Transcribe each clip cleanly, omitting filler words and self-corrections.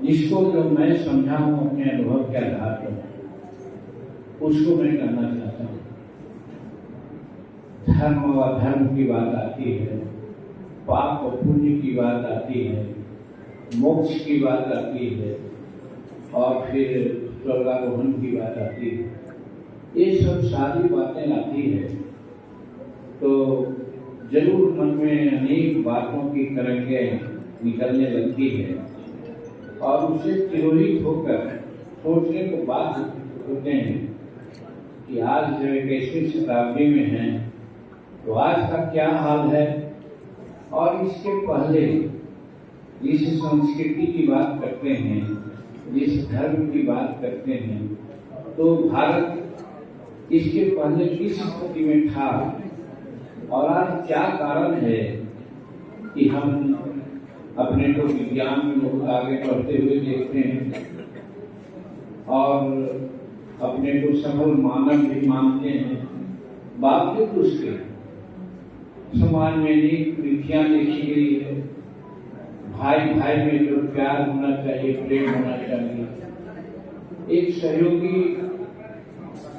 जिसको जो मैं समझा हूं अपने अनुभव के आधार पर, उसको मैं कहना चाहता हूं। धर्म व अधर्म की बात आती है, पाप और पुण्य की बात आती है, मोक्ष की बात आती है, और फिर स्वर्गारोहण की बात आती है। ये सब सारी बातें आती है तो जरूर मन में अनेक बातों की तरंगें निकलने लगती है और उससे तिरोहित होकर सोचने को बाध्य होते हैं कि आज जो 21वीं शताब्दी में हैं तो आज का क्या हाल है। और इसके पहले जिस संस्कृति की बात करते हैं, जिस धर्म की बात करते हैं, तो भारत इसके पहले किस स्थिति में था और आज क्या कारण है कि हम अपने को विज्ञान में बहुत आगे बढ़ते हुए देखते हैं और अपने को सफल मानव भी मानते हैं। बावजूद उसके समाज में अनेक कुरीतियां देखी गई है। भाई भाई में जो प्यार होना चाहिए, प्रेम होना चाहिए, एक सहयोगी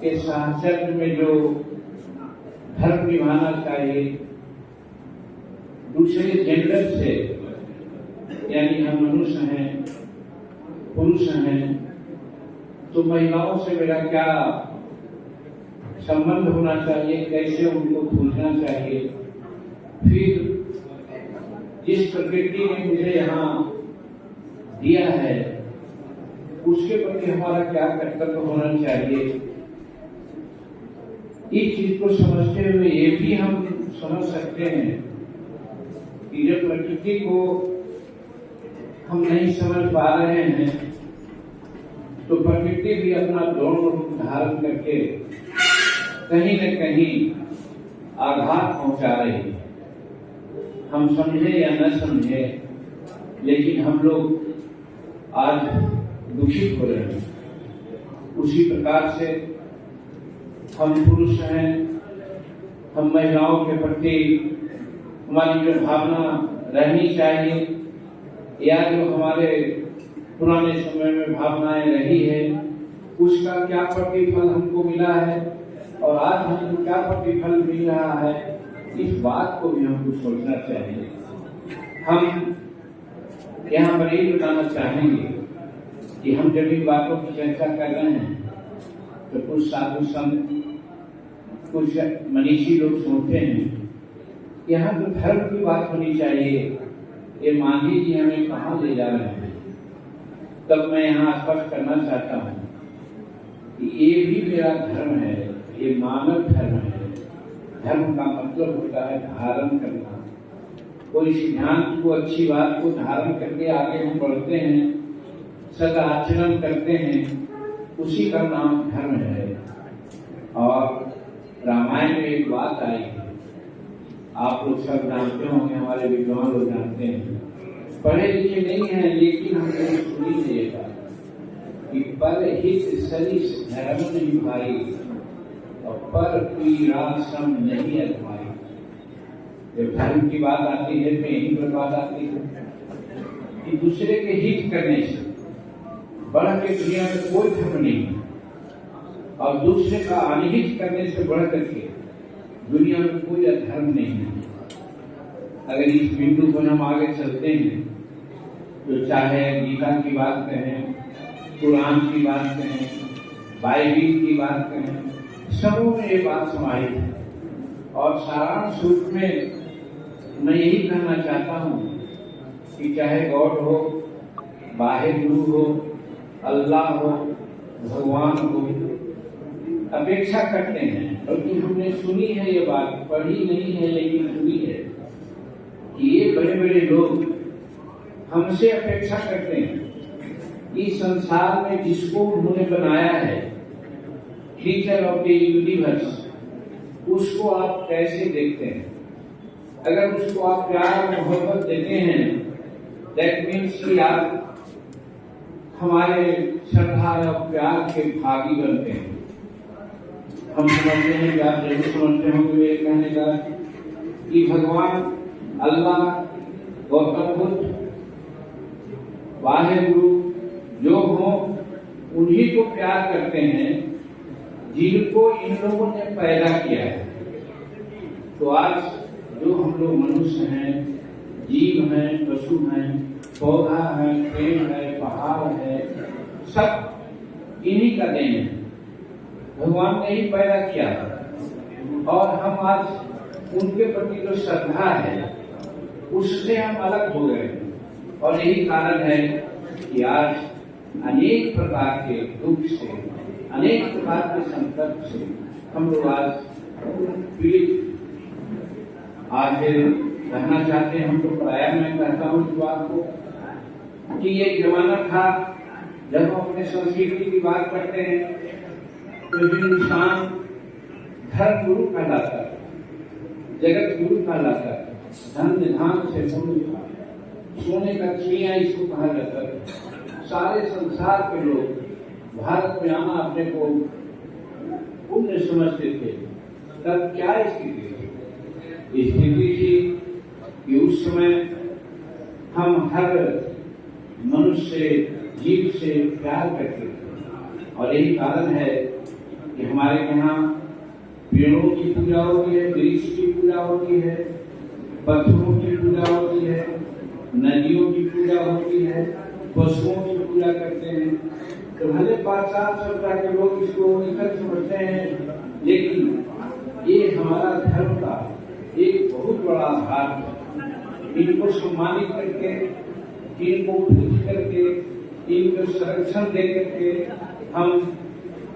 के साहचर्य में जो धर्म निभाना चाहिए, दूसरे जेंडर से, यानी हम मनुष्य हैं, पुरुष हैं, तो महिलाओं से मेरा क्या संबंध होना चाहिए, कैसे उनको पूछना चाहिए, फिर जिस प्रकृति ने मुझे यहाँ दिया है उसके प्रति हमारा क्या कर्तव्य होना चाहिए। इस चीज को समझते हुए ये भी हम समझ सकते हैं कि जब प्रकृति को हम नहीं समझ पा रहे हैं तो प्रकृति भी अपना द्रोण रूप धारण करके कहीं न कहीं आघात पहुंचा रही है। हम समझे या न समझे, लेकिन हम लोग आज दुखित हो रहे हैं। उसी प्रकार से हम पुरुष हैं, हम महिलाओं के प्रति हमारी जो भावना रहनी चाहिए या जो हमारे पुराने समय में भावनाएं रही है, उसका क्या प्रतिफल हमको मिला है और आज हमको क्या प्रतिफल मिल रहा है, इस बात को भी हमको सोचना चाहिए। हम यहाँ पर यही बताना चाहेंगे कि हम जब इन बातों की चर्चा कर रहे हैं तो कुछ साधु संत, कुछ मनीषी लोग सोचते हैं यहाँ तो धर्म की बात होनी चाहिए, ये मांझी जी हमें कहाँ ले जा रहे हैं। तब मैं यहाँ स्पष्ट करना चाहता हूँ कि ये भी मेरा धर्म है, ये मानव धर्म है। धर्म का मतलब होता है धारण करना। कोई सिद्धांत को, अच्छी बात को धारण करके आगे हम बढ़ते हैं, सदाचरण करते हैं, उसी का नाम धर्म है। और रामायण में एक बात आई है, आप लोग सब जानते होंगे, हमारे विद्वान लोग जानते हैं, पढ़े लिखे नहीं हैं लेकिन हमने सुनी है ये बात कि पर हित सरिस धर्म निभाई और पर पीड़ा सम नहीं अधमाई। जब धर्म की बात आती है तो यही पर बात आती है कि दूसरे के हित करने से बढ़ के दुनिया में कोई धर्म नहीं है और दूसरे का अनहित करने से बढ़ करके दुनिया में कोई धर्म नहीं है। अगर इस बिंदु पर हम आगे चलते हैं तो चाहे गीता की बात कहें, कुरान की बात कहें, बाइबिल की बात कहें, सबों में ये बात समाहित है। और सारांश रूप में मैं यही कहना चाहता हूँ कि चाहे गॉड हो, वाहिगुरु हो, अल्लाह हो, भगवान हो, अपेक्षा करते हैं, क्योंकि हमने सुनी है ये बात, पढ़ी नहीं है लेकिन सुनी है कि ये बड़े बड़े लोग हमसे अपेक्षा करते हैं कि संसार में जिसको उन्होंने बनाया है, टीचर ऑफ द यूनिवर्स, उसको आप कैसे देखते हैं। अगर उसको आप प्यार मोहब्बत देते हैं, दैट मीन्स कि आप हमारे श्रद्धा और प्यार के भागी बनते हैं। हम समझते हैं कि आप जरूर समझते होंगे ये कहने का कि भगवान अल्लाह, गौतम बुद्ध बाह्य गुरु जो हो उन्हीं को प्यार करते हैं जिनको इन लोगों ने पैदा किया है। तो आज जो हम लोग मनुष्य हैं, जीव हैं, पशु हैं, पौधा है, पेड़ है, पहाड़ है, सब इन्हीं का देन है। भगवान ने ही पैदा किया और हम आज उनके प्रति जो श्रद्धा है उससे हम अलग हो गए। और यही कारण है कि आज अनेक प्रकार के दुख से, अनेक प्रकार के संकट से हम लोग आज पीड़ित आज रहना चाहते हैं। हम तो प्राय मैं कहता हूँ इस बात को कि एक जमाना था जब हम अपने संस्कृति की बात करते हैं तो हिंदुस्तान धर्म गुरु कहलाता, जगत गुरु कहलाता, धन निधान से सोने का चिड़िया इसको कहा जाता। सारे संसार के लोग भारत में आना अपने को पुण्य समझते थे। तब क्या स्थिति थी? स्थिति थी कि उस समय हम हर मनुष्य जीव से प्यार करते थे और यही कारण है कि हमारे यहाँ पेड़ों की पूजा होती है, वृक्ष की पूजा होती है, पत्थरों की पूजा होती है, नदियों की पूजा होती है, पशुओं की पूजा करते हैं। तो भले 5-7 सप्ताह के लोग इसको निकल समझते हैं, लेकिन ये हमारा धर्म का एक बहुत बड़ा आधार है। इनको सम्मानित करके, इनको पूज करके, इनको संरक्षण दे करके हम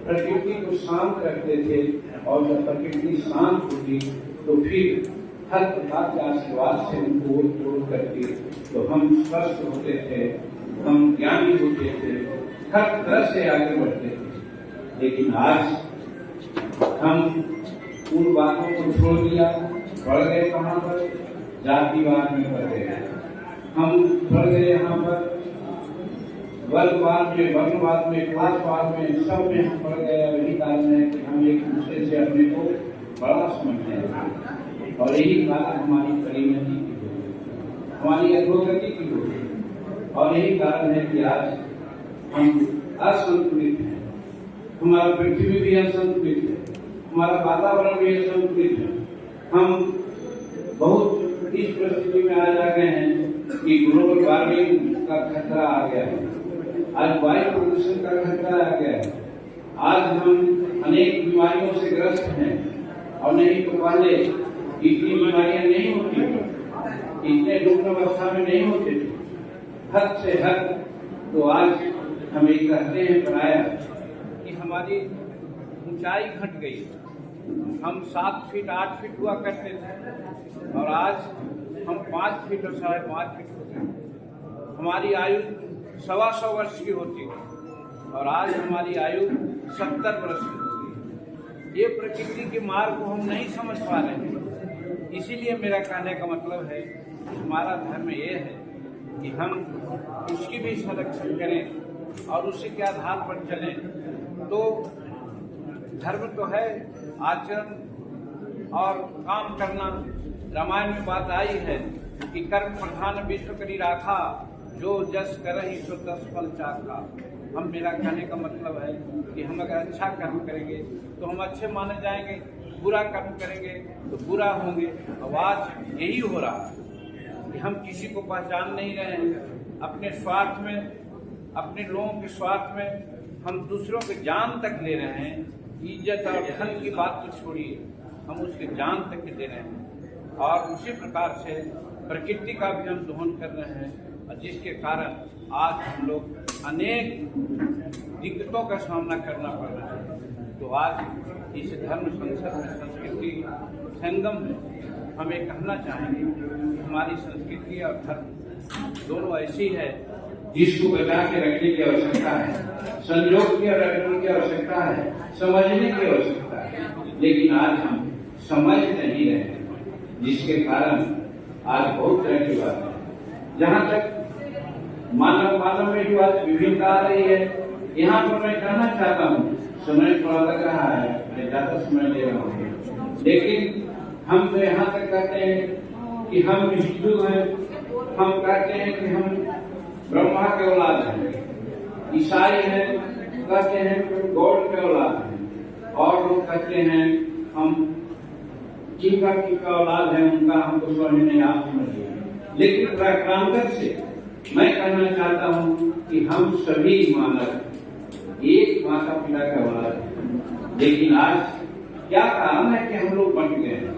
प्रकृति को शांत रखते थे। और जब प्रकृति शांत होती तो फिर हर प्रकार के आशीर्वाद से उनको तोड़ करके तो हम स्वस्थ होते थे, हम ज्ञानी होते थे, हर तरह से आगे बढ़ते थे। लेकिन आज हम उन बातों को छोड़ दिया, बढ़ गए कहाँ पर? जातिवाद में बढ़ गए, हम बढ़ गए यहाँ पर वर्गवाद में, वर्णवाद में, क्लासवाद में, सब में हम बढ़ गए। यही कारण है कि हम एक दूसरे से अपने को बड़ा समझते हैं और यही कारण हमारी परिणति की होगी, हमारी अधोगति की होगी। और यही कारण है कि आज हम असंतुलित हैं, हमारा पृथ्वी भी असंतुलित है, हमारा वातावरण भी असंतुलित है। हम बहुत इस परिस्थिति में आ जा गए हैं कि ग्लोबल वार्मिंग का खतरा आ गया है, आज वायु प्रदूषण का खतरा आ गया है, आज हम अनेक बीमारियों से ग्रस्त हैं। और नहीं तो पहले इतनी बीमारियां नहीं होती, इतने रुग्ण अवस्था में नहीं होते थे, हद से हद। तो आज हम ये कहते हैं प्राय कि हमारी ऊंचाई घट गई। हम 7 फीट 8 फीट हुआ करते थे और आज हम 5 फीट और 5.5 फीट होते हैं। हमारी आयु 125 वर्ष की होती है और आज हमारी आयु 70 वर्ष की होती है। ये प्रकृति के मार्ग को हम नहीं समझ पा रहे हैं। इसीलिए मेरा कहने का मतलब है हमारा धर्म ये है कि हम उसकी भी संरक्षण करें और उसी के आधार पर चलें। तो धर्म तो है आचरण और काम करना। रामायण में बात आई है कि कर्म प्रधान विश्व करी राखा, जो जस करहि सो तस फल चाखा। हम मेरा कहने का मतलब है कि हम अगर अच्छा कर्म करेंगे तो हम अच्छे माने जाएंगे, बुरा कर्म करेंगे तो बुरा होंगे। अब आज यही हो रहा है कि हम किसी को पहचान नहीं रहे हैं। अपने स्वार्थ में, अपने लोगों के स्वार्थ में हम दूसरों के जान तक ले रहे हैं। इज्जत और धन की बात तो छोड़िए, हम उसके जान तक दे रहे हैं। और उसी प्रकार से प्रकृति का भी हम दोहन कर रहे हैं, जिसके कारण आज हम लोग अनेक दिक्कतों का सामना करना पड़ रहा है। तो आज इस धर्म संसद में, संस्कृति संगम में हम ये कहना चाहेंगे कि हमारी संस्कृति और धर्म दोनों ऐसी है जिसको बचा के रखने की आवश्यकता है, संजोग के रखने की आवश्यकता है, समझने की आवश्यकता है। लेकिन आज हम समझ नहीं रहे, जिसके कारण आज बहुत तरह की बात है। जहाँ तक मानव में जो आज विभिन्नता आ रही है, यहाँ पर मैं कहना चाहता हूँ, समय थोड़ा लग रहा है, मैं ज्यादा समय ले रहा हूँ, लेकिन हम तो यहाँ तक कहते हैं कि हम हिंदू हैं, हम कहते हैं कि हम ब्रह्मा के औलाद हैं, ईसाई हैं कहते हैं गॉड के औलाद हैं, और लोग कहते हैं हम जिनका किनका औलाद है उनका हमको समझ नहीं आप समझिए। लेकिन प्राक्रांतर से मैं कहना चाहता हूँ कि हम सभी मानव एक माता पिता के औलाद हैं। लेकिन आज क्या कारण है कि हम लोग बंट गए हैं?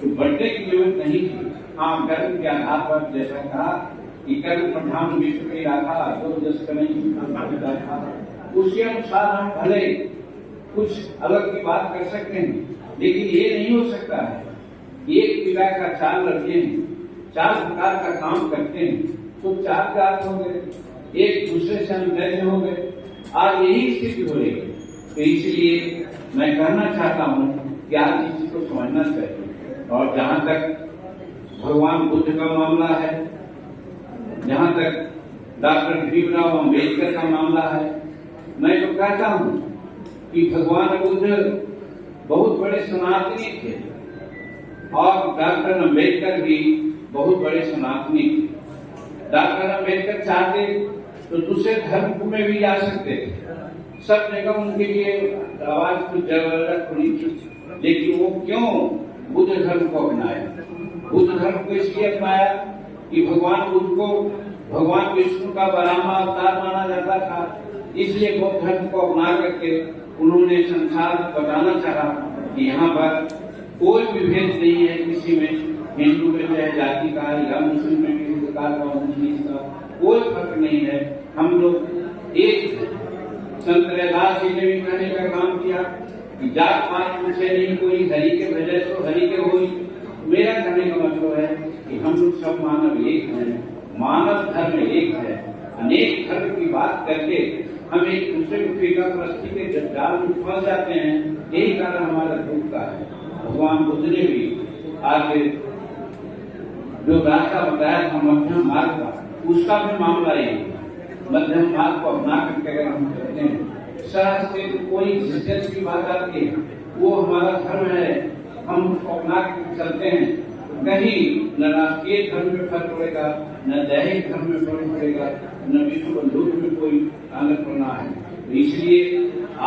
तो बढ़ने की जरूरत नहीं थी। हाँ, कर्म के आधार पर जैसा कहा कि कर्म प्रधान विश्व की राखा तो जस था, उसके अनुसार हम भले कुछ अलग की बात कर सकते हैं, लेकिन ये नहीं हो सकता है एक पिता का 4 लड़के हैं, 4 प्रकार का काम करते हैं, तो 4 जात हो गए, एक दूसरे से अनैध हो गए। आज यही स्थिति हो रही है। तो इसलिए मैं कहना चाहता हूँ कि आज इस चीज को समझना चाहिए। और जहाँ तक भगवान बुद्ध का मामला है, जहाँ तक डॉक्टर भीमराव अम्बेडकर का मामला है, मैं तो कहता हूँ कि भगवान बुद्ध बहुत बड़े सनातनी थे और डॉक्टर अम्बेडकर भी बहुत बड़े सनातनी थे। डॉक्टर अम्बेडकर चाहते तो दूसरे धर्म में भी जा सकते थे, सब जगह उनके लिए आवाज तो जबरदस्त हुई थी, लेकिन वो क्यों बुद्ध धर्म को अपनाया? बुद्ध धर्म को इसलिए अपनाया कि भगवान बुद्ध को भगवान विष्णु का 12वां अवतार माना जाता था, इसलिए बौद्ध धर्म को अपना करके उन्होंने संसार को बताना चाहा कि यहाँ पर कोई भी भेद नहीं है किसी में, हिंदू में चाहे जाति का या मुस्लिम में किसी प्रकार का का कोई फर्क नहीं है, हम लोग एक। संत रैदास जी ने भी कहने का काम किया कि जात पात पूछे नहीं कोई, हरि के भजय सो हरि के होई। मेरा कहने का मतलब है कि हम लोग सब मानव एक हैं, मानव धर्म एक है। अनेक धर्म की बात करके हम एक दूसरे को फीका प्रस्ती के जाल में फंस जाते हैं, यही कारण हमारा दुख का है। भगवान बुद्ध ने भी आगे जो रास्ता बताया था मध्यम मार्ग का, उसका भी मामला ये मध्यम मार्ग को अपना करके अगर हम चलते हैं, सहज से कोई एग्जिस्टेंस की बात आती है, वो हमारा धर्म है, हम उसको अपना कर चलते हैं, कहीं न राष्ट्रीय धर्म में फर्क पड़ेगा, न दैहिक धर्म में फर्क पड़ेगा, न विश्व बंधुत्व में कोई आनंद पड़ना है। तो इसलिए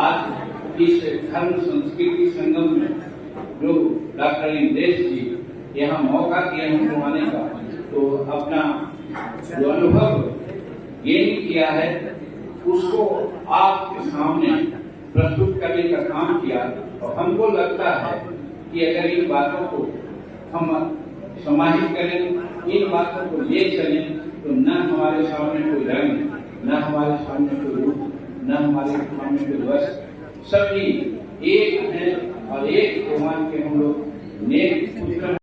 आज इस धर्म संस्कृति संगम में जो डॉक्टर इंदेश जी यहाँ मौका दिया हमको आने का, तो अपना जो अनुभव गेन किया है उसको आपके सामने प्रस्तुत करने का काम किया। और हमको लगता है कि अगर इन बातों को हम समाहित करें, इन बातों को ले चलें, तो न हमारे सामने कोई रंग, न हमारे सामने कोई रूप, न हमारे सामने कोई वस्त्र, सभी एक हैं और एक भगवान के हम लोग नेक पुत्र